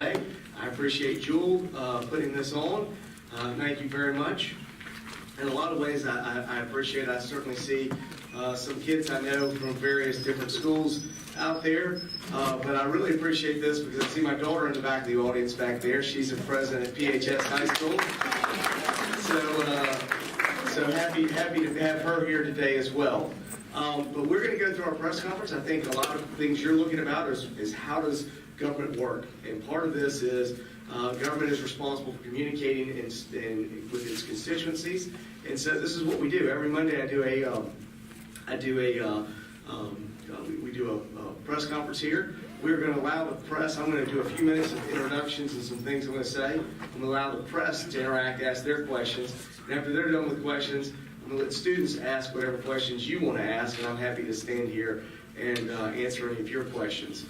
I appreciate Jewel putting this on. Thank you very much. In a lot of ways, I appreciate it. I certainly see some kids I know from various different schools out there, but I really appreciate this because I see my daughter in the back of the audience back there. She's a president at PHS High School. So happy to have her here today as well. But we're going to go through our press conference. I think a lot of things you're looking about is how does government work, and part of this is government is responsible for communicating with its constituencies, and so this is what we do. Every Monday we do a press conference here. We're going to allow the press. I'm going to do a few minutes of introductions and some things I'm going to say. I'm going to allow the press to interact, ask their questions, and after they're done with questions, I'm going to let students ask whatever questions you want to ask, and I'm happy to stand here and answer any of your questions.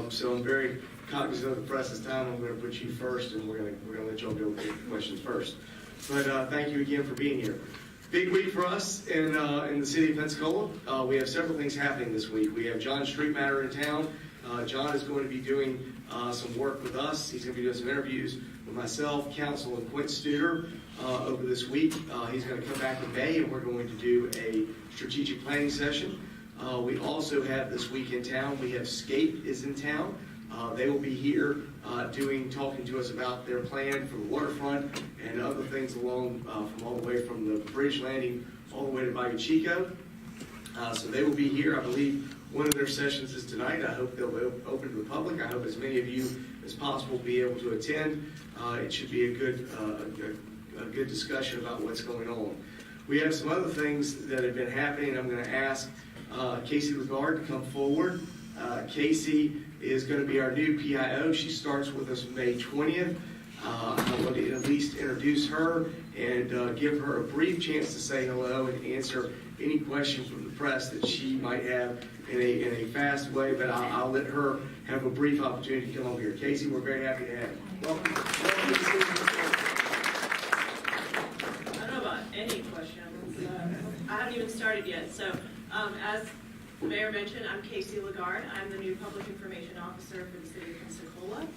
So I'm very cognizant of the press's time. I'm going to put you first, and we're going to let y'all go with your questions first. But thank you again for being here. Big week for us in the city of Pensacola. We have several things happening this week. We have John Street Matter in town. John is going to be doing some work with us. He's going to be doing some interviews with myself, council, and Quint Studer over this week. He's going to come back in May, and we're going to do a strategic planning session. We also have this week in town, we have Scape is in town. They will be here talking to us about their plan for the waterfront and other things along from all the way from the bridge landing all the way to Bayou Chico. So they will be here. I believe one of their sessions is tonight. I hope they'll be open to the public. I hope as many of you as possible will be able to attend. It should be a good discussion about what's going on. We have some other things that have been happening. I'm going to ask Casey Lagarde to come forward. Casey is going to be our new PIO. She starts with us May 20th. I want to at least introduce her and give her a brief chance to say hello and answer any questions from the press that she might have in a fast way, but I'll let her have a brief opportunity to come over here. Casey, we're very happy to have you. Welcome. I don't know about any questions. I haven't even started yet. So as the mayor mentioned, I'm Casey Lagarde. I'm the new public information officer for the city of Pensacola.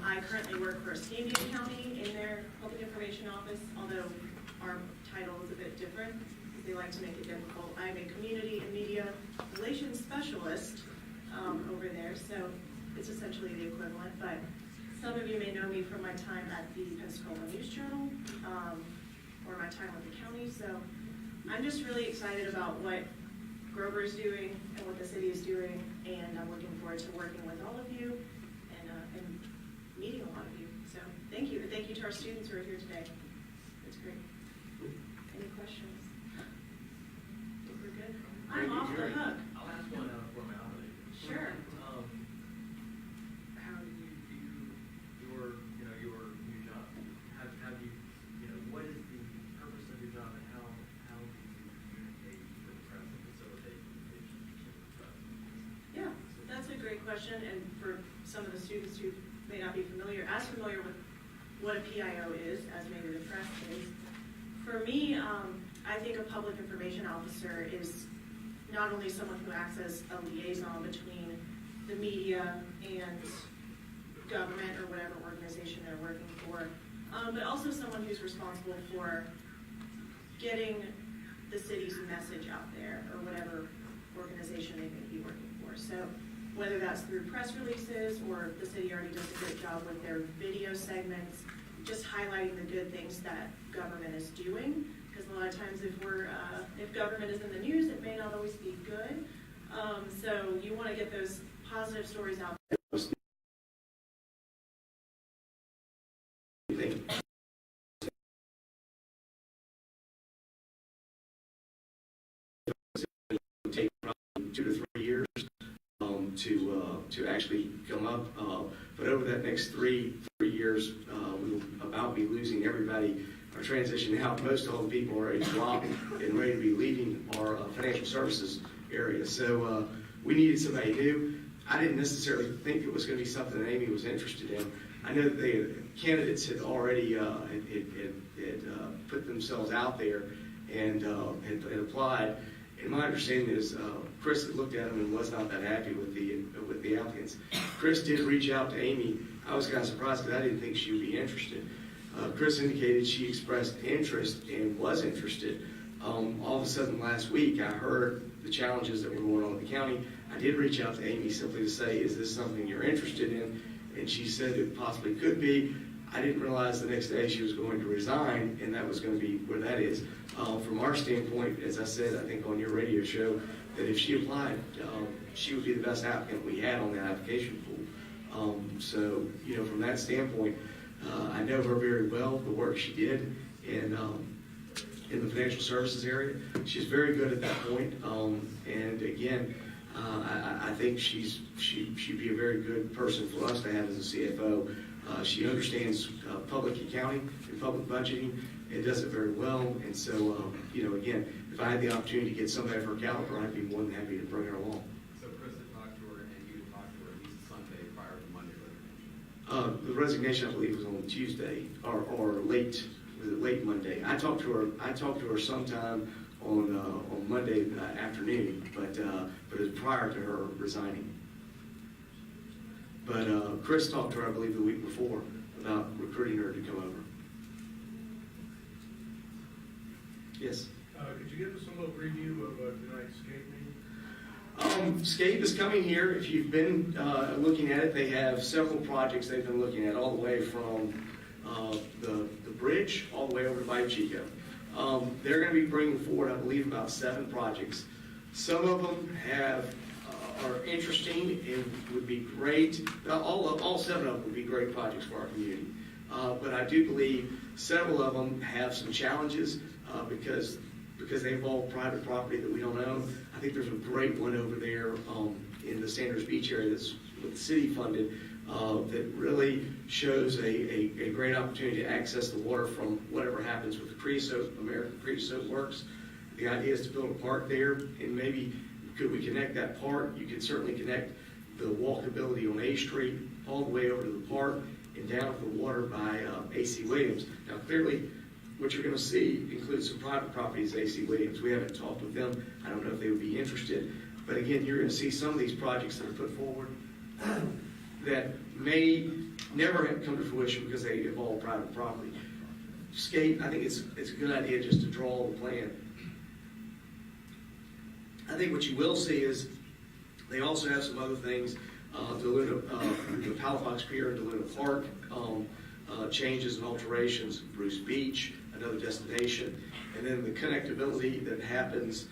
I currently work for Escambia County in their public information office, although our title is a bit different because they like to make it difficult. I'm a community and media relations specialist over there, so it's essentially the equivalent, but some of you may know me from my time at the Pensacola News Journal or my time with the county, so I'm just really excited about what Grover is doing and what the city is doing, and I'm looking forward to working with all of you and meeting a lot of you. So thank you, and thank you to our students who are here today. It's great. Any questions? Think we're good? I'm off the hook. I'll ask one out of formality. Sure. How do you view your new job? How do you what is the purpose of your job, and how do you communicate with the press and facilitate communication with the press? Yeah, that's a great question, and for some of the students who may not be as familiar with what a PIO is as maybe the press is. For me, I think a public information officer is not only someone who acts as a liaison between the media and government or whatever organization they're working for, but also someone who's responsible for getting the city's message out there or whatever organization they may be working for. So whether that's through press releases or the city already does a great job with their video segments, just highlighting the good things that government is doing. Because a lot of times if government is in the news, it may not always be good. So you want to get those positive stories out there. Take probably 2 to 3 years to actually come up, but over that next three years, we will about be losing everybody or transitioning out. Most all the people are already dropped and ready to be leaving our financial services area. So we needed somebody new. I didn't necessarily think it was going to be something that Amy was interested in. I know that the candidates had already put themselves out there and had applied. And my understanding is Chris had looked at them and was not that happy with the applicants. Chris did reach out to Amy I was kind of surprised because I didn't think she would be interested. Chris indicated she expressed interest and was interested. All of a sudden last week, I heard the challenges that were going on in the county. I did reach out to Amy simply to say, is this something you're interested in? And she said it possibly could be. I didn't realize the next day she was going to resign, and that was going to be where that is. From our standpoint, as I said, I think on your radio show, that if she applied, she would be the best applicant we had on that application pool. So, you know, from that standpoint, I know her very well, the work she did in the financial services area. She's very good at that point. And again, I think she'd be a very good person for us to have as a CFO. She understands public accounting and public budgeting and does it very well. And so, you know, again, if I had the opportunity to get somebody of her caliber, I'd be more than happy to bring her along. So Chris had talked to her, and you had talked to her at least Sunday prior to Monday resignation. The resignation, I believe, was on Tuesday or late. Was it late Monday? I talked to her sometime on Monday afternoon, but it was prior to her resigning. But Chris talked to her, I believe, the week before about recruiting her to come over. Yes. Could you give us a little preview of tonight's SCAPE meeting? SCAPE is coming here. If you've been looking at it, they have several projects they've been looking at, all the way from the bridge all the way over to Valle Chico. They're going to be bringing forward, I believe, about 7 projects. Some of them are interesting and would be great. All 7 of them would be great projects for our community. But I do believe several of them have some challenges because they involve private property that we don't own. I think there's a great one over there in the Sanders Beach area that's with the city funded that really shows a great opportunity to access the water from whatever happens with the creosote, American Creosote Works. The idea is to build a park there, and maybe could we connect that park? You could certainly connect the walkability on A Street all the way over to the park and down to the water by A.C. Williams. Now, clearly, what you're going to see includes some private properties at A.C. Williams. We haven't talked with them. I don't know if they would be interested. But again, you're going to see some of these projects that are put forward that may never have come to fruition because they involve private property. SCAPE, I think it's a good idea just to draw the plan. I think what you will see is they also have some other things. The Palafox Pier and DeLuna Park, changes and alterations, Bruce Beach, another destination, and then the connectivity that happens,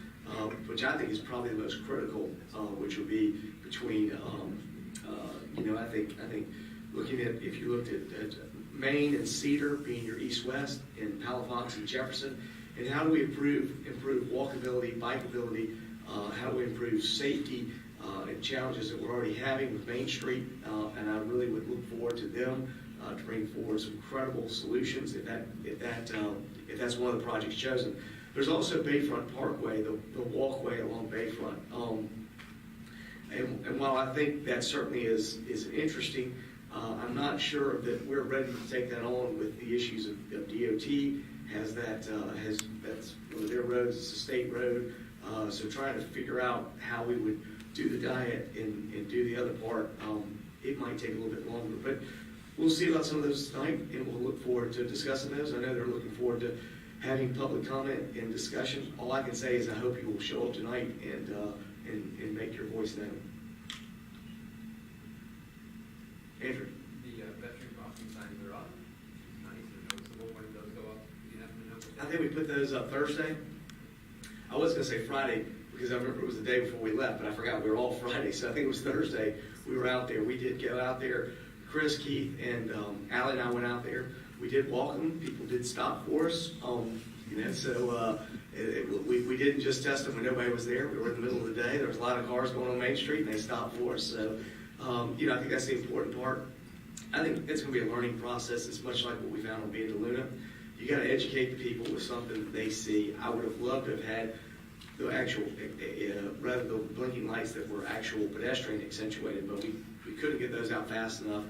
which I think is probably the most critical, which would be between, I think looking at, if you looked at Maine and Cedar being your east-west, and Palafox and Jefferson, and how do we improve walkability, bikeability, how do we improve safety and challenges that we're already having with Main Street, and I really would look forward to them to bring forward some credible solutions if that's one of the projects chosen. There's also Bayfront Parkway, the walkway along Bayfront. And while I think that certainly is interesting, I'm not sure that we're ready to take that on with the issues of DOT. That's one of their roads, it's a state road. So trying to figure out how we would do the diet and do the other part, it might take a little bit longer. But we'll see about some of those tonight, and we'll look forward to discussing those. I know they're looking forward to having public comment and discussion. All I can say is I hope you will show up tonight and make your voice known. Andrew? The veteran crossing signs are up. Nice or noticeable when those go up. You happen to know? I think we put those up Thursday. I was going to say Friday because I remember it was the day before we left, but I forgot we were all Friday, so I think it was Thursday we were out there. We did go out there. Chris, Keith, and Allie and I went out there. We did walk them. People did stop for us. So we didn't just test them when nobody was there. We were in the middle of the day. There was a lot of cars going on Main Street, and they stopped for us. So, I think that's the important part. I think it's going to be a learning process. It's much like what we found on being DeLuna. You got to educate the people with something that they see. I would have loved to have had the actual, rather the blinking lights that were actual pedestrian accentuated, but we couldn't get those out fast enough.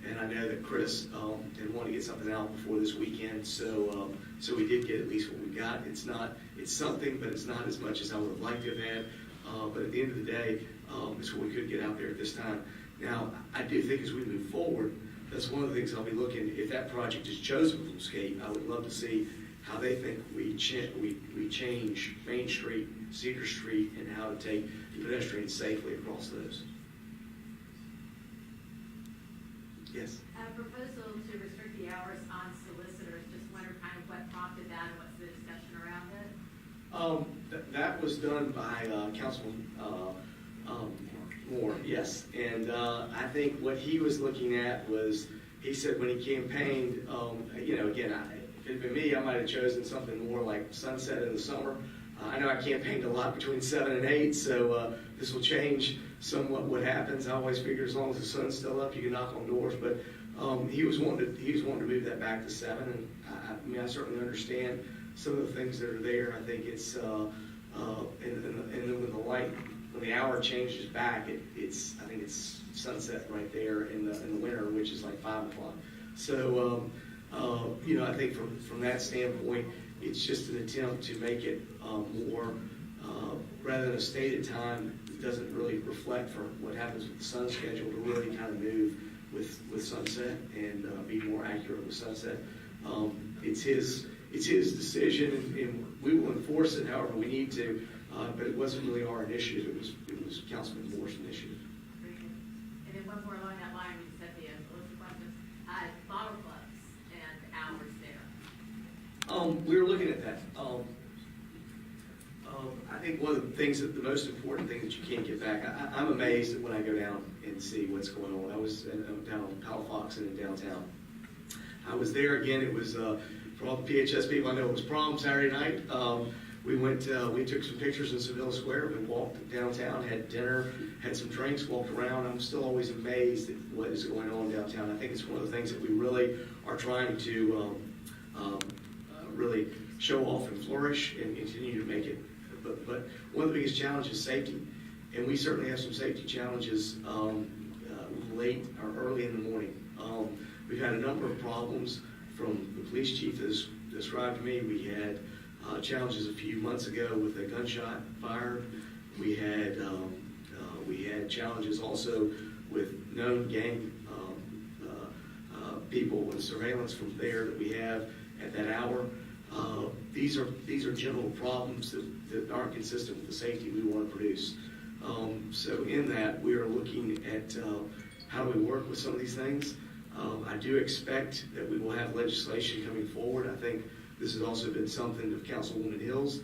And I know that Chris didn't want to get something out before this weekend, so we did get at least what we got. It's something, but it's not as much as I would have liked to have had. But at the end of the day, it's what we could get out there at this time. Now, I do think as we move forward, that's one of the things I'll be looking, if that project is chosen from Skate, I would love to see how they think we change Main Street, Cedar Street, and how to take pedestrians safely across those. Yes? A proposal to restrict the hours on solicitors, just wonder kind of what prompted that and what's the discussion around it? That was done by Councilman Moore, yes. And I think what he was looking at was, he said when he campaigned, again, if it had been me, I might have chosen something more like sunset in the summer. I know I campaigned a lot between 7 and 8, so this will change somewhat what happens. I always figure as long as the sun's still up, you can knock on doors. But he was wanting to move that back to 7, and I certainly understand some of the things that are there. I think it's and then when the light, when the hour changes back, I think it's sunset right there in the winter, which is like 5 o'clock. So I think from that standpoint, it's just an attempt to make it more, rather than a stated time, it doesn't really reflect for what happens with the sun schedule, to really kind of move with sunset and be more accurate with sunset. It's his decision, and we will enforce it however we need to, but it wasn't really our initiative, it was Councilman Moore's initiative. Very good. And then one more along that line, we just had the list of questions. Bottle clubs and hours there. We were looking at that. I think one of the things, the most important thing that you can't get back, I'm amazed when I go down and see what's going on. I was down on Palafox and in downtown. I was there again, it was, for all the PHS people, I know it was prom Saturday night. We took some pictures in Seville Square, we walked downtown, had dinner, had some drinks, walked around. I'm still always amazed at what is going on downtown. I think it's one of the things that we really are trying to really show off and flourish and continue to make it. But one of the biggest challenges is safety, and we certainly have some safety challenges late or early in the morning. We've had a number of problems from the police chief that's described to me. We had challenges a few months ago with a gunshot fired. We had challenges also with known gang people and surveillance from there that we have at that hour. These are general problems that aren't consistent with the safety we want to produce. So in that, we are looking at how do we work with some of these things. I do expect that we will have legislation coming forward. I think this has also been something of Councilwoman Hill's,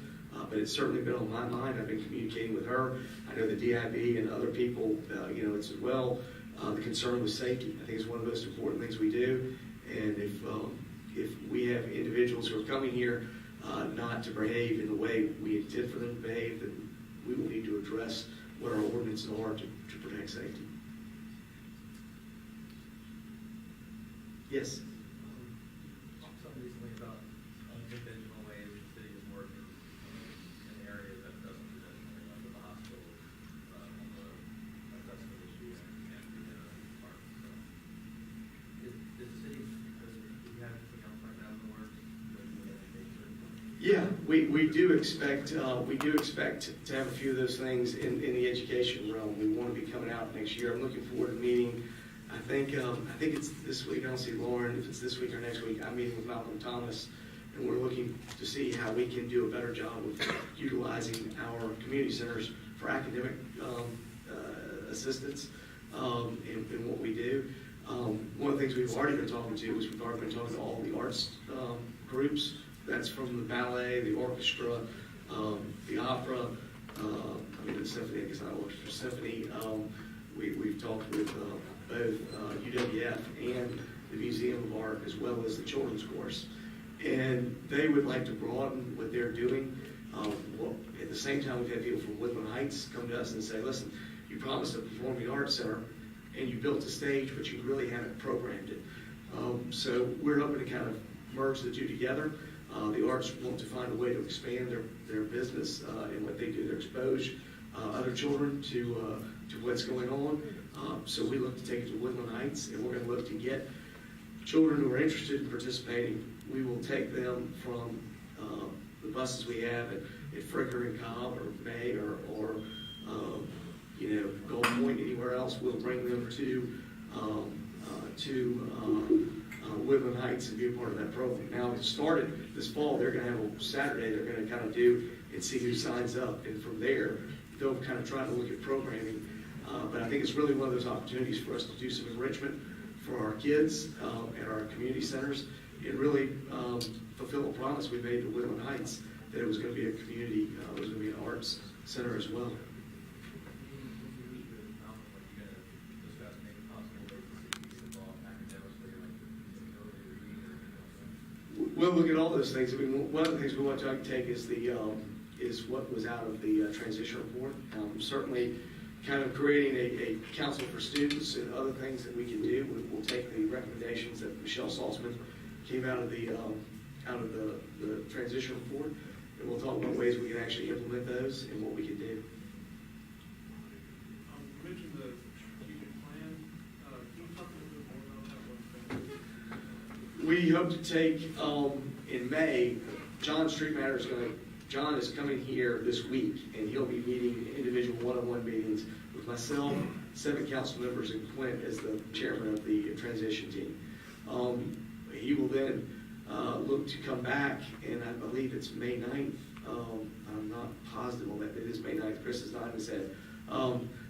but it's certainly been on my mind. I've been communicating with her. I know the DIB and other people, it's as well, the concern with safety. I think it's one of the most important things we do. And if we have individuals who are coming here not to behave in the way we intend for them to behave, then we will need to address what our ordinances are to protect safety. Yes? Something recently about unconventional ways the city is working in areas that doesn't traditionally, like with the hospital, on the assessment issue and the park. So, is the city, do you have anything else right now in the works? Yeah, we do expect to have a few of those things in the education realm. We want to be coming out next year. I'm looking forward to meeting. I think it's this week. I don't see Lauren. If it's this week or next week, I'm meeting with Malcolm Thomas, and we're looking to see how we can do a better job of utilizing our community centers for academic assistance in what we do. One of the things we've already been talking to is we've already been talking to all the arts groups. That's from the ballet, the orchestra, the opera, the symphony, I guess not orchestra, symphony. We've talked with both UWF and the Museum of Art, as well as the children's course. And they would like to broaden what they're doing. At the same time, we've had people from Woodland Heights come to us and say, listen, you promised a performing arts center, and you built a stage, but you really haven't programmed it. So we're hoping to kind of merge the two together. The arts want to find a way to expand their business and what they do to expose other children to what's going on. So we look to take it to Woodland Heights, and we're going to look to get children who are interested in participating. We will take them from the buses we have at Fricker and Cobb or May or Gold Point, anywhere else. We'll bring them to Woodland Heights and be a part of that program. Now, it started this fall. They're going to have a Saturday they're going to kind of do and see who signs up. And from there, they'll kind of try to look at programming. But I think it's really one of those opportunities for us to do some enrichment for our kids at our community centers and really fulfill a promise we made to Woodland Heights that it was going to be a community, it was going to be an arts center as well. We'll look at all those things. I mean, one of the things we want to take is is what was out of the transition report. Certainly, kind of creating a council for students and other things that we can do. We'll take the recommendations that Michelle Salzman came out of the transition report, and we'll talk about ways we can actually implement those and what we can do. You mentioned the strategic plan. Can you talk a little bit more about that one? We hope to take, in May, John Streetmatter John is coming here this week, and he'll be meeting individual one-on-one meetings with myself, 7 council members, and Clint as the chairman of the transition team. He will then look to come back, and I believe it's May 9th. I'm not positive on that. It is May 9th. Chris has not even said.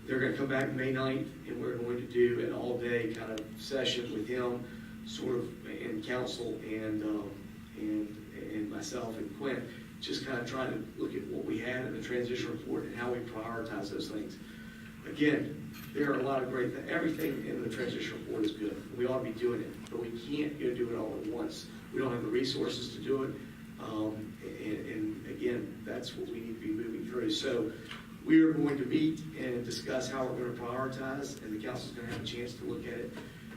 They're going to come back May 9th, and we're going to do an all-day kind of session with him, sort of in council and myself and Quint, just kind of trying to look at what we had in the transition report and how we prioritize those things. Again, there are a lot of great things. Everything in the transition report is good. We ought to be doing it, but we can't do it all at once. We don't have the resources to do it. And again, that's what we need to be moving through. So we are going to meet and discuss how we're going to prioritize, and the council's going to have a chance to look at it.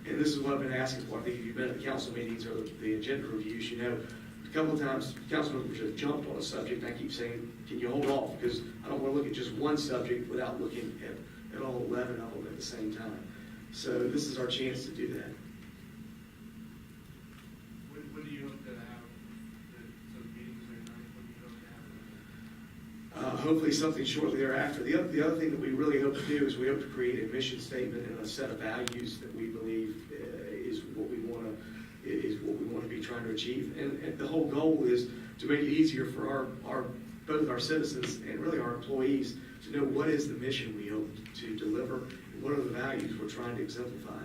And this is what I've been asking for. I think if you've been at the council meetings or the agenda reviews, you know, a couple of times council members have jumped on a subject, and I keep saying, can you hold off? Because I don't want to look at just one subject without looking at all 11 of them at the same time. So this is our chance to do that. When do you hope to have the meetings May 9th? When do you hope to have them? Hopefully something shortly thereafter. The other thing that we really hope to do is we hope to create a mission statement and a set of values that we believe is what we want to be trying to achieve. And the whole goal is to make it easier for both our citizens and really our employees to know what is the mission we hope to deliver and what are the values we're trying to exemplify.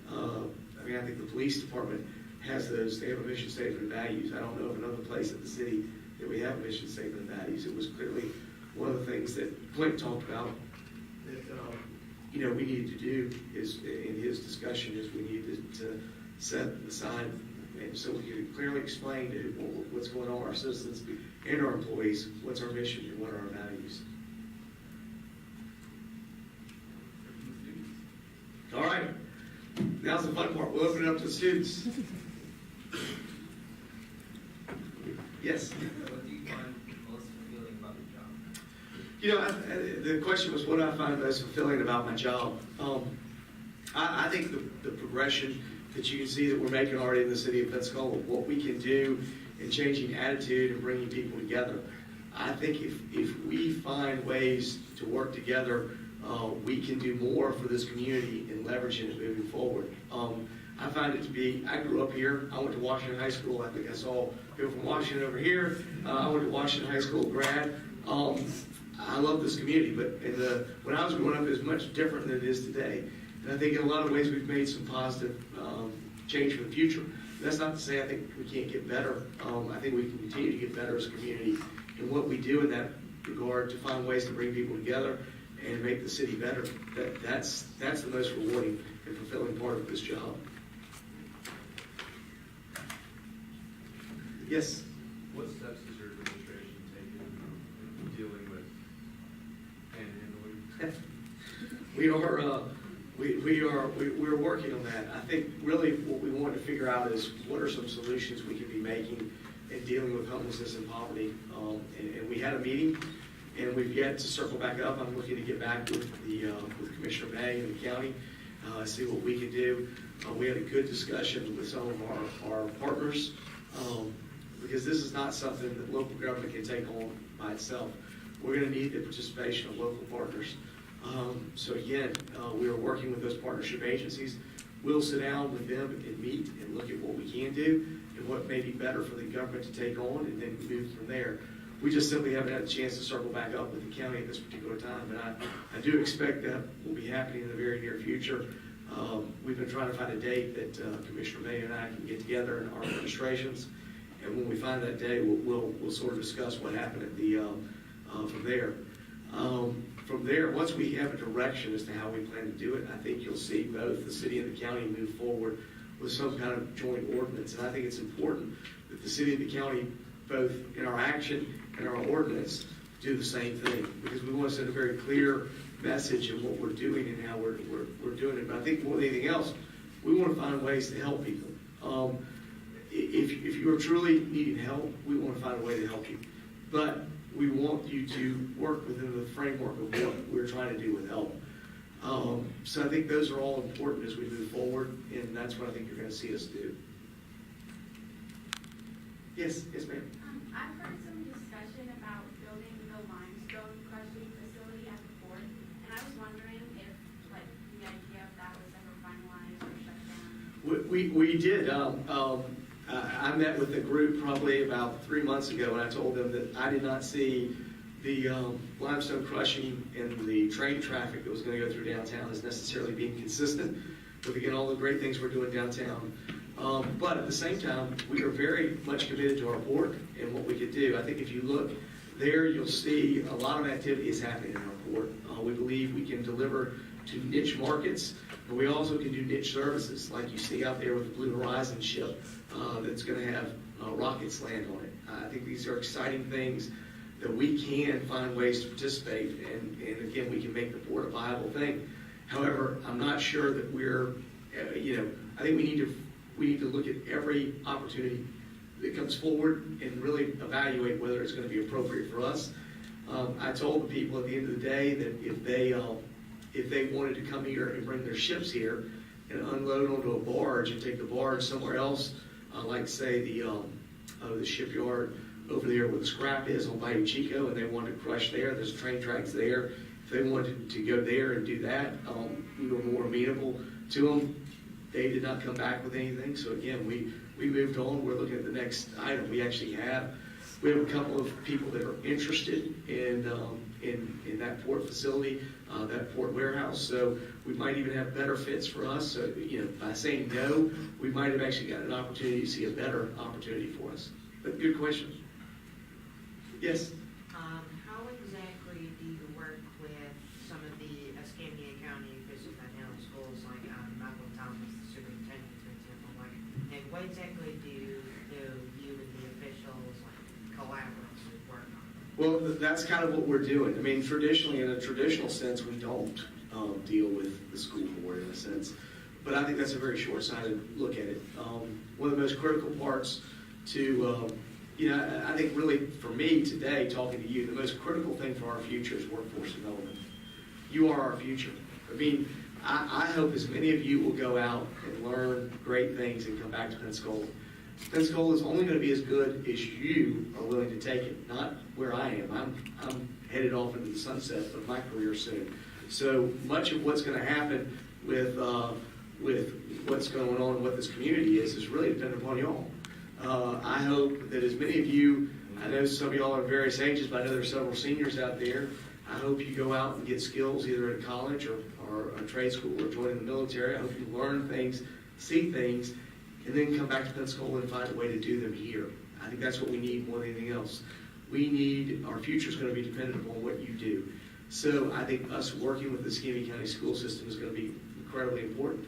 I think the police department has those. They have a mission statement and values. I don't know of another place in the city that we have a mission statement and values. It was clearly one of the things that Clint talked about that we needed to do is in his discussion is we needed to set aside and so we can clearly explain to what's going on with our citizens and our employees, what's our mission and what are our values. All right, now's the fun part. We'll open it up to the students. Yes? What do you find most fulfilling about your job? The question was, what do I find most fulfilling about my job? I think the progression that you can see that we're making already in the city of Pensacola, what we can do in changing attitude and bringing people together. I think if we find ways to work together, we can do more for this community and leveraging it moving forward. I find it to be, I grew up here. I went to Washington High School. I think I saw people from Washington over here. I went to Washington High School grad. I love this community, but when I was growing up, it was much different than it is today. And I think in a lot of ways we've made some positive change for the future. That's not to say I think we can't get better. I think we can continue to get better as a community in what we do in that regard to find ways to bring people together and make the city better. That's the most rewarding and fulfilling part of this job. Yes? What steps has your administration taken in dealing with panhandling? We're working on that. I think really what we want to figure out is what are some solutions we can be making in dealing with homelessness and poverty. And we had a meeting, and we've yet to circle back up. I'm looking to get back with with Commissioner May and the county, see what we can do. We had a good discussion with some of our partners, because this is not something that local government can take on by itself. We're going to need the participation of local partners. So again, we are working with those partnership agencies. we'll sit down with them and meet and look at what we can do and what may be better for the government to take on, and then move from there. We just simply haven't had a chance to circle back up with the county at this particular time, but I do expect that will be happening in the very near future. We've been trying to find a date that Commissioner May and I can get together in our registrations, and when we find that day, we'll sort of discuss what happened at the from there. From there, once we have a direction as to how we plan to do it, I think you'll see both the city and the county move forward with some kind of joint ordinance. And I think it's important that the city and the county, both in our action and our ordinance, do the same thing, because we want to send a very clear message of what we're doing and how we're doing it. But I think more than anything else, we want to find ways to help people. If you are truly needing help, we want to find a way to help you. But we want you to work within the framework of what we're trying to do with help. So I think those are all important as we move forward, and that's what I think you're going to see us do. Yes, ma'am. I've heard some discussion about building the limestone crushing facility at the port, and I was wondering if, like, the idea of that was ever finalized or shut down. We did. I met with the group probably about 3 months ago, and I told them that I did not see the limestone crushing and the train traffic that was going to go through downtown as necessarily being consistent with, again, all the great things we're doing downtown. But at the same time, we are very much committed to our port and what we could do. I think if you look there, you'll see a lot of activity is happening in our port. We believe we can deliver to niche markets, but we also can do niche services, like you see out there with the Blue Horizon ship that's going to have rockets land on it. I think these are exciting things that we can find ways to participate, and again, we can make the port a viable thing. However, I'm not sure that we're, I think we need to look at every opportunity that comes forward and really evaluate whether it's going to be appropriate for us. I told the people at the end of the day that if they wanted to come here and bring their ships here and unload onto a barge and take the barge somewhere else, like say the shipyard over there where the scrap is on Bayou Chico, and they wanted to crush there, there's train tracks there. If they wanted to go there and do that, we were more amenable to them. They did not come back with anything. So again, we moved on. We're looking at the next item. We have a couple of people that are interested in that port facility, that port warehouse. So we might even have better fits for us. So by saying no, we might have actually got an opportunity to see a better opportunity for us. But good question. Yes. How exactly do you work with some of the Escambia County Fiscal Panhandle schools, like Malcolm Thomas, the superintendent, for example? And what exactly do you and the officials collaboratively work on? Well, that's kind of what we're doing. I mean, traditionally, in a traditional sense, we don't deal with the school board in a sense. But I think that's a very short-sighted look at it. One of the most critical parts to I think really for me today, talking to you, the most critical thing for our future is workforce development. You are our future. I mean, I hope as many of you will go out and learn great things and come back to Pensacola. Pensacola is only going to be as good as you are willing to take it, not where I am. I'm headed off into the sunset of my career soon. So much of what's going to happen with what's going on and what this community is really dependent upon y'all. I hope that as many of you, I know some of y'all are in various ages, but I know there's several seniors out there. I hope you go out and get skills either at college or a trade school or joining the military. I hope you learn things, see things, and then come back to Pensacola and find a way to do them here. I think that's what we need more than anything else. Our future is going to be dependent upon what you do. So I think us working with the Escambia County school system is going to be incredibly important.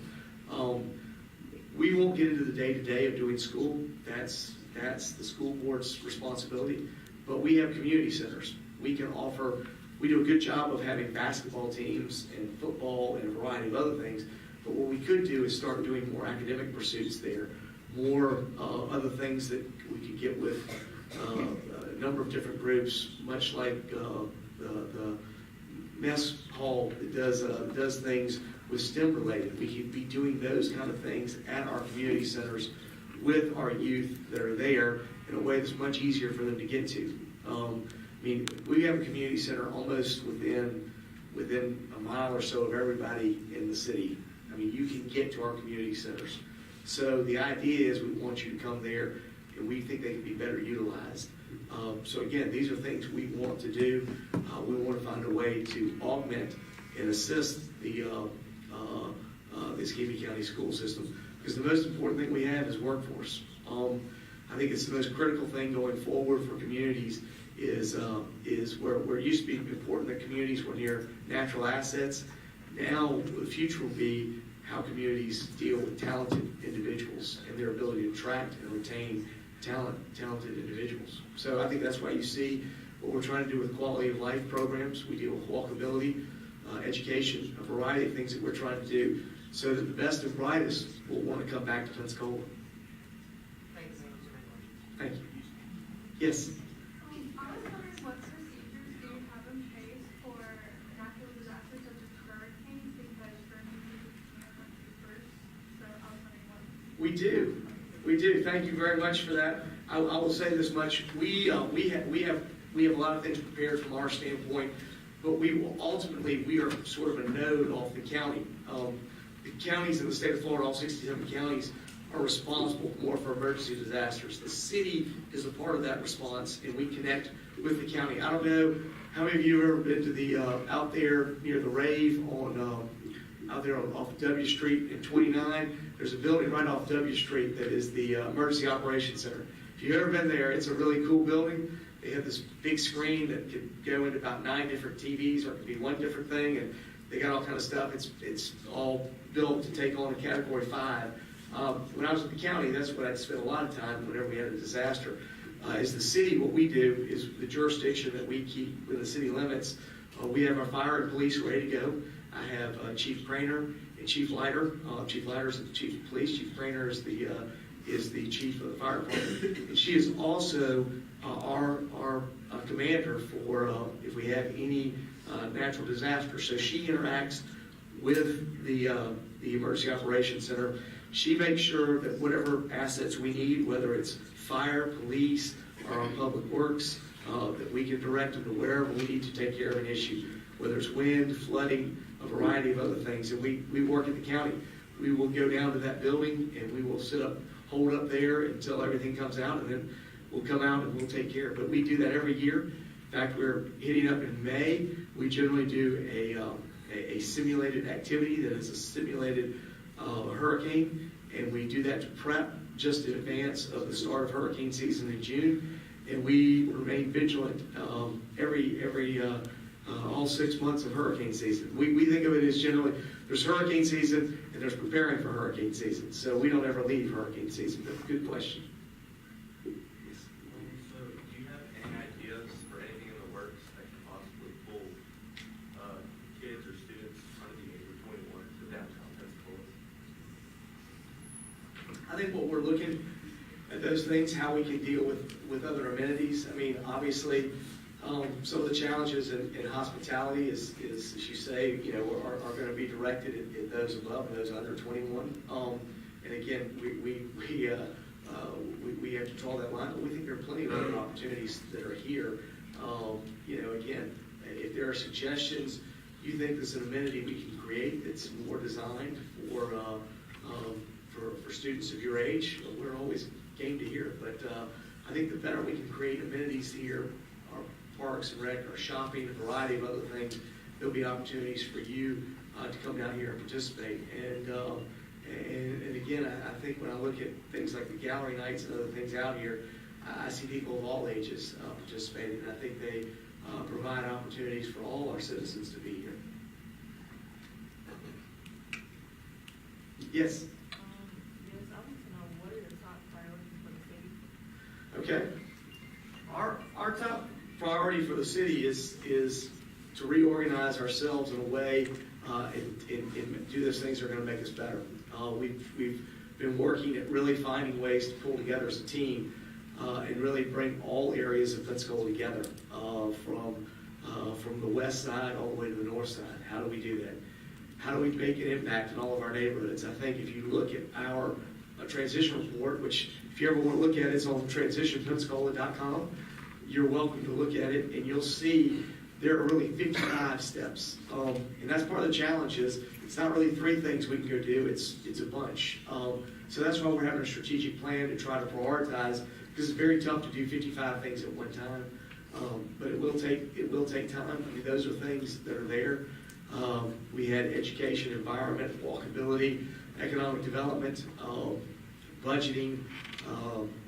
We won't get into the day-to-day of doing school. That's the school board's responsibility. But we have community centers. We do a good job of having basketball teams and football and a variety of other things. But what we could do is start doing more academic pursuits there, more other things that we could get with a number of different groups, much like the mess hall that does things with STEM related. We could be doing those kind of things at our community centers with our youth that are there in a way that's much easier for them to get to. We have a community center almost within a mile or so of everybody in the city. I mean, you can get to our community centers. So the idea is we want you to come there, and we think they can be better utilized. So again, these are things we want to do. We want to find a way to augment and assist the Escambia County school system, because the most important thing we have is workforce. I think it's the most critical thing going forward for communities is where it used to be important that communities were near natural assets. Now the future will be how communities deal with talented individuals and their ability to attract and retain talented individuals. So I think that's why you see what we're trying to do with quality of life programs. We deal with walkability, education, a variety of things that we're trying to do so that the best and brightest will want to come back to Pensacola. Thank you for answering my question. Thank you. Yes? I was wondering what procedures do you have in place for natural disasters such as hurricanes, because for me, can't run first, so I was wondering what. We do. We do. Thank you very much for that. I will say this much. We have a lot of things prepared from our standpoint, but we are sort of a node off the county. The counties in the state of Florida, all 67 counties, are responsible more for emergency disasters. The city is a part of that response, and we connect with the county. I don't know how many of you have ever been to the out there near the rave on out there off W Street in 29. There's a building right off W Street that is the Emergency Operations Center. If you've ever been there, it's a really cool building. They have this big screen that could go into about 9 different TVs, or it could be one different thing, and they got all kind of stuff. It's all built to take on a Category 5. When I was with the county, that's what I'd spend a lot of time whenever we had a disaster. As the city, what we do is the jurisdiction that we keep within the city limits. We have our fire and police ready to go. I have Chief Craner and Chief Leiter. Chief Leiter is the chief of police. Chief Craner is the chief of the fire department. And she is also our commander for if we have any natural disaster. So she interacts with the Emergency Operations Center. She makes sure that whatever assets we need, whether it's fire, police, or our public works, that we can direct them to wherever we need to take care of an issue, whether it's wind, flooding, a variety of other things. And we work at the county. We will go down to that building and we will hold up there until everything comes out, and then we'll come out and we'll take care of it. But we do that every year. In fact, we're hitting up in May. We generally do a simulated activity that is a simulated hurricane, and we do that to prep just in advance of the start of hurricane season in June. And we remain vigilant all 6 months of hurricane season. We think of it as generally there's hurricane season and there's preparing for hurricane season. So we don't ever leave hurricane season. But good question. So do you have any ideas for anything in the works that could possibly pull kids or students under the age of 21 to downtown Pensacola? I think what we're looking at those things, how we can deal with other amenities. I mean, obviously, some of the challenges in hospitality is, as you say, are going to be directed at those above and those under 21. And again, we have to draw that line, but we think there are plenty of other opportunities that are here. Again, if there are suggestions, you think there's an amenity we can create that's more designed for students of your age, we're always game to hear it. But I think the better we can create amenities here, our parks and rec, our shopping, a variety of other things, there'll be opportunities for you to come down here and participate. And again, I think when I look at things like the gallery nights and other things out here, I see people of all ages participating, and I think they provide opportunities for all our citizens to be here. Yes? Yes, I want to know, what are your top priorities for the city? Okay. Our top priority for the city is to reorganize ourselves in a way and do those things that are going to make us better. We've been working at really finding ways to pull together as a team and really bring all areas of Pensacola together, from the west side all the way to the north side. How do we do that? How do we make an impact in all of our neighborhoods? I think if you look at our transition report, which if you ever want to look at it, it's on transitionpensacola.com. You're welcome to look at it, and you'll see there are really 55 steps. And that's part of the challenge is it's not really 3 things we can go do, it's a bunch. So that's why we're having a strategic plan to try to prioritize, because it's very tough to do 55 things at one time. But it will take time. I mean, those are things that are there. We had education, environment, walkability, economic development, budgeting,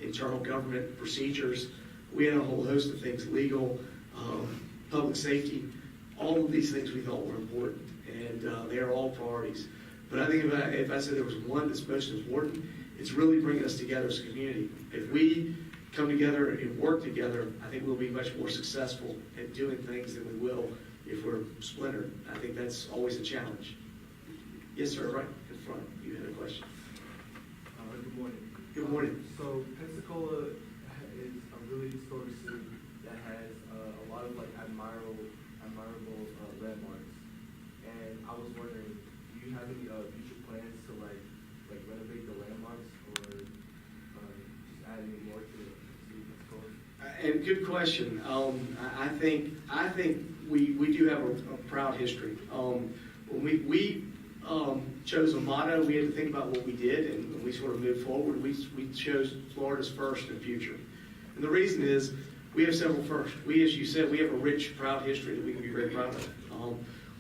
internal government procedures. We had a whole host of things, legal, public safety. All of these things we thought were important, and they are all priorities. But I think if I said there was one that's most important, it's really bringing us together as a community. If we come together and work together, I think we'll be much more successful at doing things than we will if we're splintered. I think that's always a challenge. Yes, sir, right in front. You had a question. Good morning. Good morning. So Pensacola is a really historic city that has a lot of like admirable landmarks. And I was wondering, do you have any future plans to like renovate the landmarks or just add any more to the city of Pensacola? And good question. I think we do have a proud history. When we chose a motto, we had to think about what we did, and when we sort of moved forward, we chose Florida's first and future. And the reason is we have several firsts. We, as you said, we have a rich, proud history that we can be very proud of.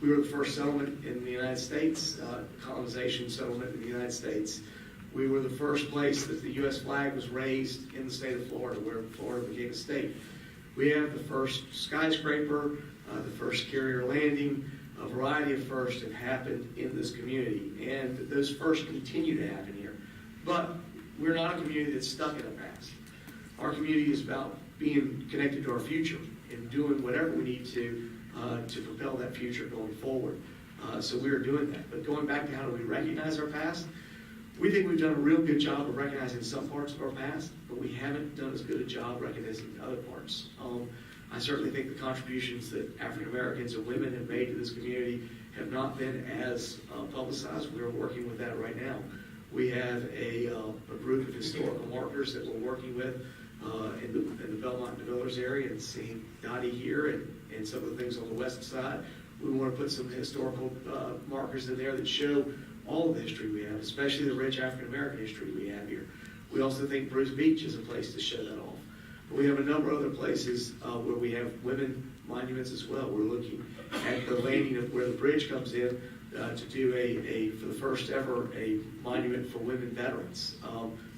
We were the first settlement in the United States, colonization settlement in the United States. We were the first place that the U.S. flag was raised in the state of Florida, where Florida became a state. We have the first skyscraper, the first carrier landing. A variety of firsts have happened in this community, and those firsts continue to happen here. But we're not a community that's stuck in the past. Our community is about being connected to our future and doing whatever we need to propel that future going forward. So we are doing that. But going back to how do we recognize our past, we think we've done a real good job of recognizing some parts of our past, but we haven't done as good a job recognizing other parts. I certainly think the contributions that African Americans and women have made to this community have not been as publicized. We're working with that right now. We have a group of historical markers that we're working with in the Belmont and DeVillers area, and seeing Dottie here and some of the things on the west side. We want to put some historical markers in there that show all of the history we have, especially the rich African American history we have here. We also think Bruce Beach is a place to show that off. But we have a number of other places where we have women monuments as well. We're looking at the landing of where the bridge comes in to do for the first ever, a monument for women veterans.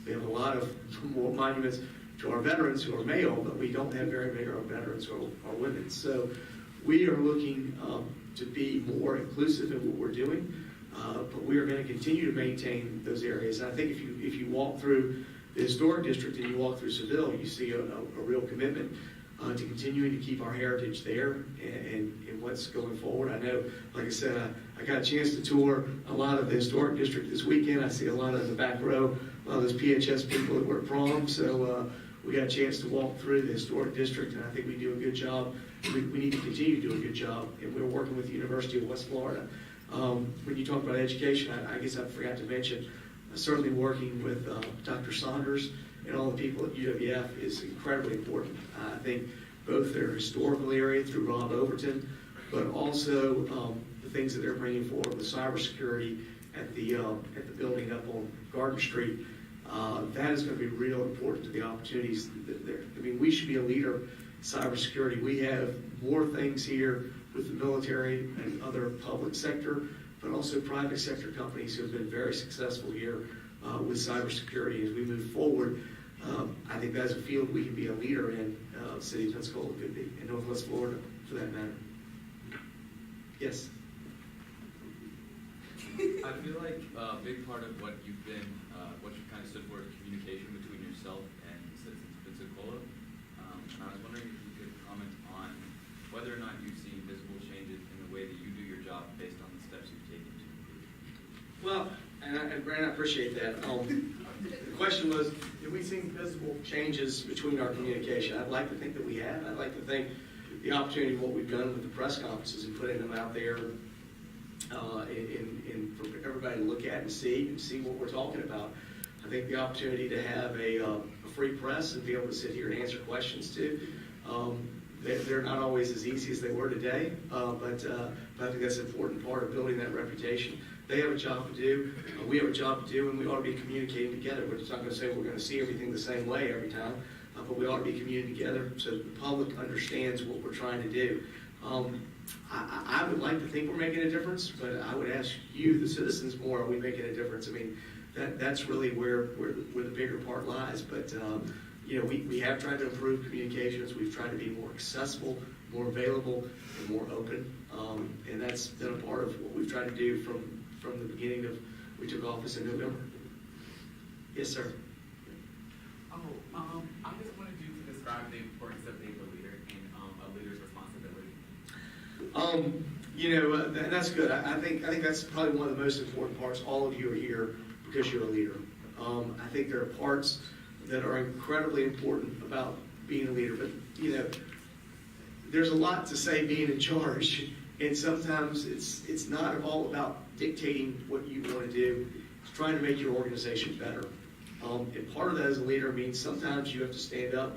We have a lot of more monuments to our veterans who are male, but we don't have very many of our veterans who are women. So we are looking to be more inclusive in what we're doing, but we are going to continue to maintain those areas. And I think if you walk through the historic district and you walk through Seville, you see a real commitment to continuing to keep our heritage there and what's going forward. I know, like I said, I got a chance to tour a lot of the historic district this weekend. I see a lot of the back row, a lot of those PHS people that were at prom. So we got a chance to walk through the historic district, and I think we do a good job. We need to continue to do a good job, and we're working with the University of West Florida. When you talk about education, I guess I forgot to mention, certainly working with Dr. Saunders and all the people at UWF is incredibly important. I think both their historical area through Rob Overton, but also the things that they're bringing forward with cybersecurity at the building up on Garden Street. That is going to be real important to the opportunities there. I mean, we should be a leader in cybersecurity. We have more things here with the military and other public sector, but also private sector companies who have been very successful here with cybersecurity. As we move forward, I think that's a field we can be a leader in. City of Pensacola could be, in Northwest Florida, for that matter. Yes? I feel like a big part of what you've been, what you kind of stood for is communication between yourself and citizens of Pensacola. And I was wondering if you could comment on whether or not you've seen visible changes in the way that you do your job based on the steps you've taken to improve. Well, and Brandon, I appreciate that. The question was, have we seen visible changes between our communication? I'd like to think that we have. I'd like to think the opportunity of what we've done with the press conferences and putting them out there for everybody to look at and see what we're talking about. I think the opportunity to have a free press and be able to sit here and answer questions to, They're not always as easy as they were today, but I think that's an important part of building that reputation. They have a job to do, we have a job to do, and we ought to be communicating together. We're just not going to say we're going to see everything the same way every time, but we ought to be communicating together so the public understands what we're trying to do. I would like to think we're making a difference, but I would ask you, the citizens, more, are we making a difference? I mean, that's really where the bigger part lies. But we have tried to improve communications. We've tried to be more accessible, more available, and more open. And that's been a part of what we've tried to do from the beginning of we took office in November. Yes, sir. I just wanted you to describe the importance of being a leader and a leader's responsibility. That's good. I think that's probably one of the most important parts. All of you are here because you're a leader. I think there are parts that are incredibly important about being a leader, but there's a lot to say being in charge, and sometimes it's not all about dictating what you want to do. It's trying to make your organization better. And part of that as a leader means sometimes you have to stand up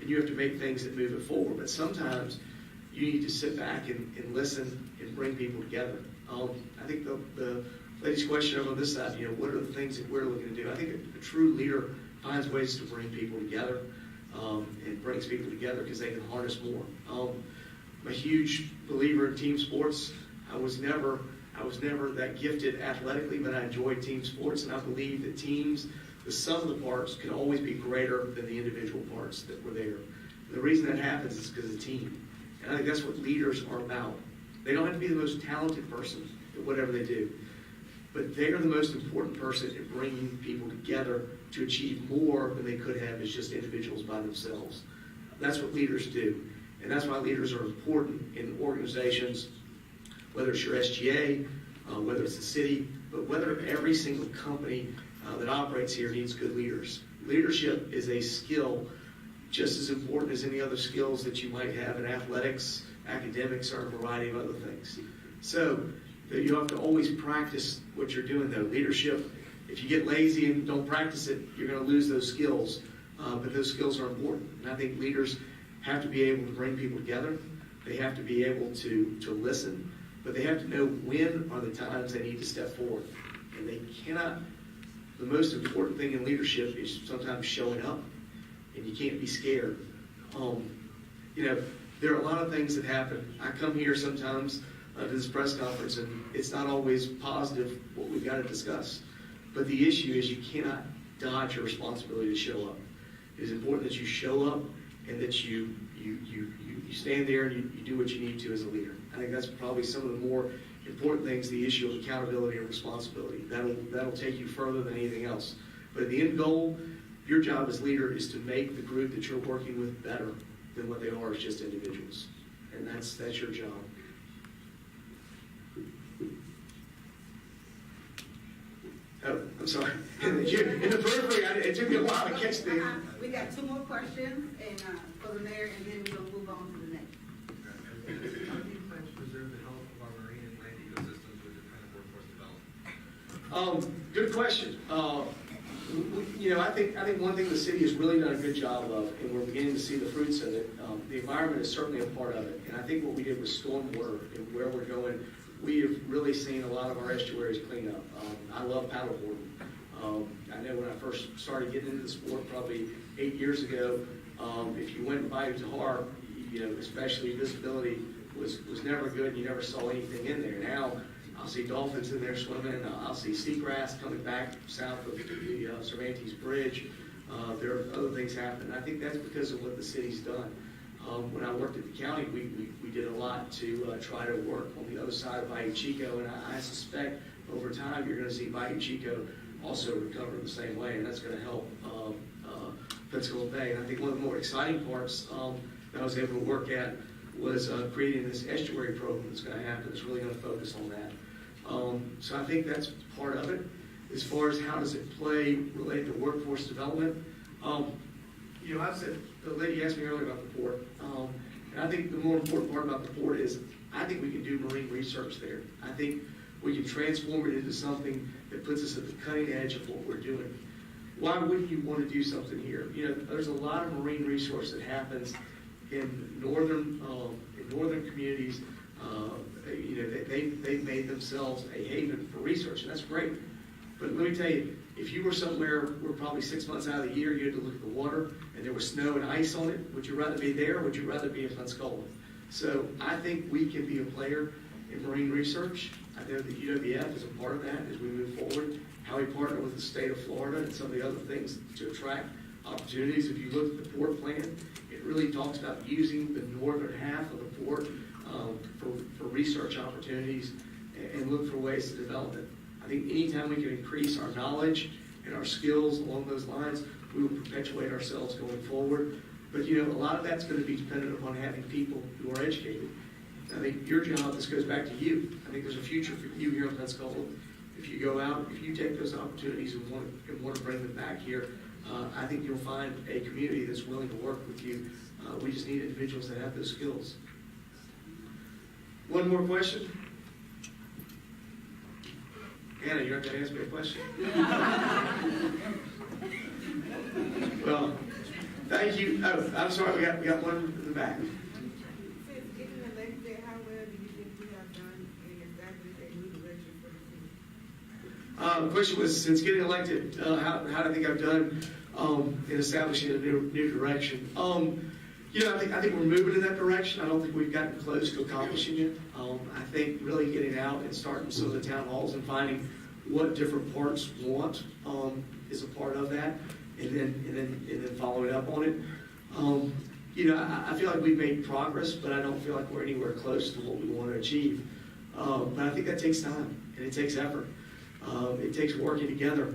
and you have to make things that move it forward, but sometimes you need to sit back and listen and bring people together. I think the lady's question over on this side, what are the things that we're looking to do? I think a true leader finds ways to bring people together and brings people together because they can harness more. I'm a huge believer in team sports. I was never that gifted athletically, but I enjoyed team sports, and I believe that teams, the sum of the parts, can always be greater than the individual parts that were there. And the reason that happens is because of the team. And I think that's what leaders are about. They don't have to be the most talented person at whatever they do, but they are the most important person in bringing people together to achieve more than they could have as just individuals by themselves. That's what leaders do. And that's why leaders are important in organizations, whether it's your SGA, whether it's the city, but whether every single company that operates here needs good leaders. Leadership is a skill just as important as any other skills that you might have in athletics, academics, or a variety of other things. So you have to always practice what you're doing, though. Leadership, if you get lazy and don't practice it, you're going to lose those skills. But those skills are important. And I think leaders have to be able to bring people together. They have to be able to listen. But they have to know when are the times they need to step forward. And they cannot, the most important thing in leadership is sometimes showing up. And you can't be scared. There are a lot of things that happen. I come here sometimes to this press conference, and it's not always positive what we've got to discuss. But the issue is you cannot dodge your responsibility to show up. It is important that you show up and that you stand there and you do what you need to as a leader. I think that's probably some of the more important things, the issue of accountability and responsibility. That'll take you further than anything else. But the end goal, your job as leader is to make the group that you're working with better than what they are as just individuals. And that's your job. Oh, I'm sorry. In the periphery, it took me a while to catch the... We got two more questions and for the mayor, and then we'll move on to the next. How do you plan to preserve the health of our marine and land ecosystems with this kind of workforce development? Good question. I think one thing the city has really done a good job of, and we're beginning to see the fruits of it, the environment is certainly a part of it. And I think what we did with stormwater and where we're going, we have really seen a lot of our estuaries clean up. I love paddleboarding. I know when I first started getting into the sport probably 8 years ago, if you went to Bayou Tahar, especially visibility was never good, and you never saw anything in there. Now, I'll see dolphins in there swimming. I'll see seagrass coming back south of the Cervantes Bridge. There are other things happening. I think that's because of what the city's done. When I worked at the county, we did a lot to try to work on the other side of Bayou Chico, and I suspect over time you're going to see Bayou Chico also recover the same way, and that's going to help Pensacola Bay. And I think one of the more exciting parts that I was able to work at was creating this estuary program that's going to happen. It's really going to focus on that. So I think that's part of it. As far as how does it play related to workforce development, I've said, the lady asked me earlier about the port, and I think the more important part about the port is I think we can do marine research there. I think we can transform it into something that puts us at the cutting edge of what we're doing. Why wouldn't you want to do something here? There's a lot of marine resource that happens in northern communities, they've made themselves a haven for research, and that's great. But let me tell you, if you were somewhere where probably 6 months out of the year you had to look at the water and there was snow and ice on it, would you rather be there or would you rather be in Pensacola? So I think we can be a player in marine research. I know that UWF is a part of that as we move forward, how we partner with the state of Florida and some of the other things to attract opportunities. If you look at the port plan, it really talks about using the northern half of the port for research opportunities and look for ways to develop it. I think anytime we can increase our knowledge and our skills along those lines, we will perpetuate ourselves going forward. But a lot of that's going to be dependent upon having people who are educated. I think your job, this goes back to you. I think there's a future for you here in Pensacola. If you go out, if you take those opportunities and want to bring them back here, I think you'll find a community that's willing to work with you. We just need individuals that have those skills. One more question? Anna, you're not going to ask me a question? Well, thank you. Oh, I'm sorry, we got one in the back. Since getting elected, how well do you think you have done in establishing a new direction for the city? The question was, since getting elected, how do I think I've done in establishing a new direction? I think we're moving in that direction. I don't think we've gotten close to accomplishing it. I think really getting out and starting some of the town halls and finding what different parts want is a part of that, and then following up on it. I feel like we've made progress, but I don't feel like we're anywhere close to what we want to achieve. But I think that takes time and it takes effort. It takes working together.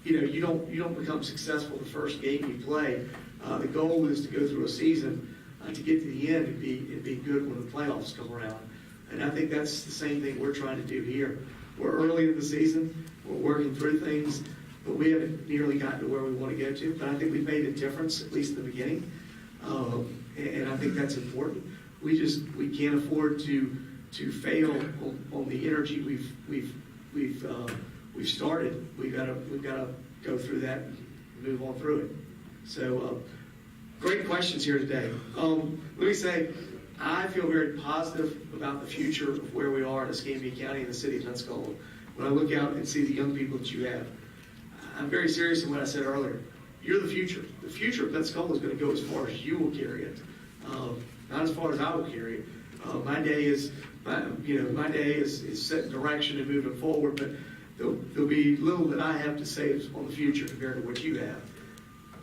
You don't become successful the first game you play. The goal is to go through a season to get to the end and be good when the playoffs come around. And I think that's the same thing we're trying to do here. We're early in the season. We're working through things, but we haven't nearly gotten to where we want to go to. But I think we've made a difference, at least in the beginning. And I think that's important. We can't afford to fail on the energy we've started. We've got to go through that and move on through it. So, great questions here today. Let me say, I feel very positive about the future of where we are in Escambia County and the city of Pensacola. When I look out and see the young people that you have, I'm very serious in what I said earlier. You're the future. The future of Pensacola is going to go as far as you will carry it, not as far as I will carry it. My day is setting direction and moving forward, but there'll be little that I have to say on the future compared to what you have.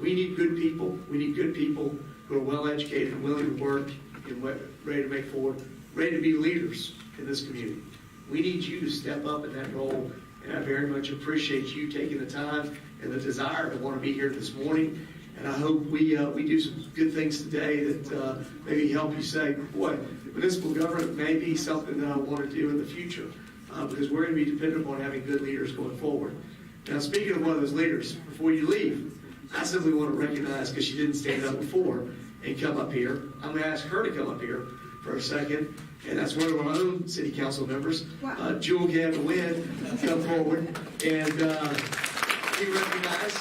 We need good people. We need good people who are well educated and willing to work and ready to make forward, ready to be leaders in this community. We need you to step up in that role, and I very much appreciate you taking the time and the desire to want to be here this morning. And I hope we do some good things today that maybe help you say, boy, municipal government may be something that I want to do in the future, because we're going to be dependent on having good leaders going forward. Now, speaking of one of those leaders, before you leave, I simply want to recognize, because she didn't stand up before and come up here, I'm going to ask her to come up here for a second, and that's one of our own city council members, Jewel Gavin, come forward and be recognized.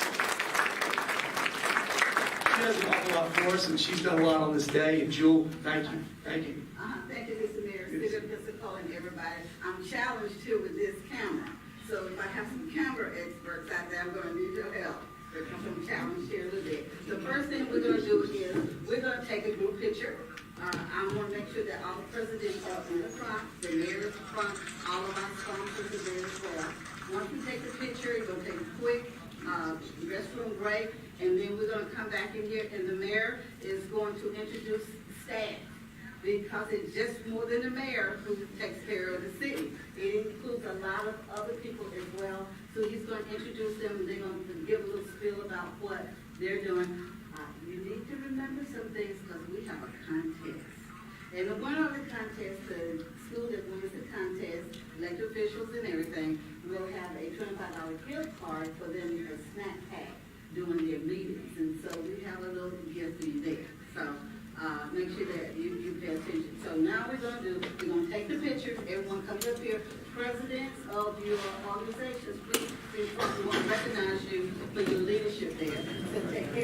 She does an awful lot for us, and she's done a lot on this day. And Jewel, thank you. Thank you. Thank you, Mr. Mayor, City of Pensacola, and everybody. I'm challenged too with this camera. So if I have some camera experts out there, I'm going to need your help. I'm challenged here a little bit. The first thing we're going to do is we're going to take a group picture. I want to make sure that all the presidents are in the front, the mayor is in front, all of our sponsors are there as well. Once we take the picture, we're going to take a quick restroom break, and then we're going to come back in here, and the mayor is going to introduce staff, because it's just more than the mayor who takes care of the city. It includes a lot of other people as well. So he's going to introduce them, and they're going to give a little spiel about what they're doing. You need to remember some things, because we have a contest. And the winner of the contest, the school that wins the contest, elected officials and everything, will have a $25 gift card for them, a snack pack during their meetings. And so we have a little gift for you there. So make sure that you pay attention. So now we're going to take the pictures. Everyone comes up here. Presidents of your organizations, please, we want to recognize you for your leadership there. So take care.